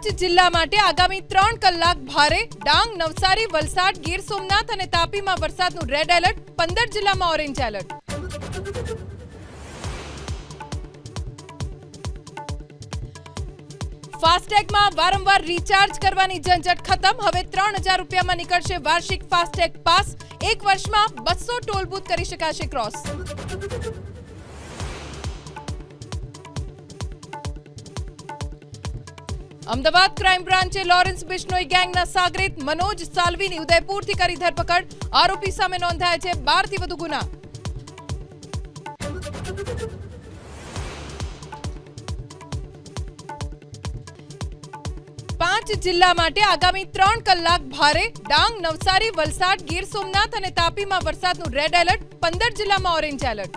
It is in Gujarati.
પાંચ જિલ્લા માટે આગામી 3 કલાક ભારે ડાંગ, નવસારી, વલસાડ, ગીર સોમનાથ અને તાપીમાં વરસાદનું રેડ એલર્ટ, 15 જિલ્લામાં ઓરેન્જ એલર્ટ. ફાસ્ટેગમાં વારંવાર રિચાર્જ કરવાની ઝંઝટ ખતમ. હવે 3000 રૂપિયામાં નીકળશે વાર્ષિક ફાસ્ટેગ પાસ. 1 વર્ષમાં 200 ટોલ બૂથ કરી શકાશે ક્રોસ. અમદાવાદ ક્રાઇમ બ્રાન્ચે લોરેન્સ બિશ્નોઈ ગેંગના સાગરીત મનોજ સાલ્વીની ઉદયપુરથી કરી ધરપકડ. આરોપી સામે નોંધાયા છે 12 થી વધુ ગુના. પાંચ જિલ્લા માટે આગામી 3 કલાક ભારે ડાંગ, નવસારી, વલસાડ, ગીર સોમનાથ અને તાપીમાં વરસાદનું રેડ એલર્ટ, 15 જિલ્લામાં ઓરેન્જ એલર્ટ.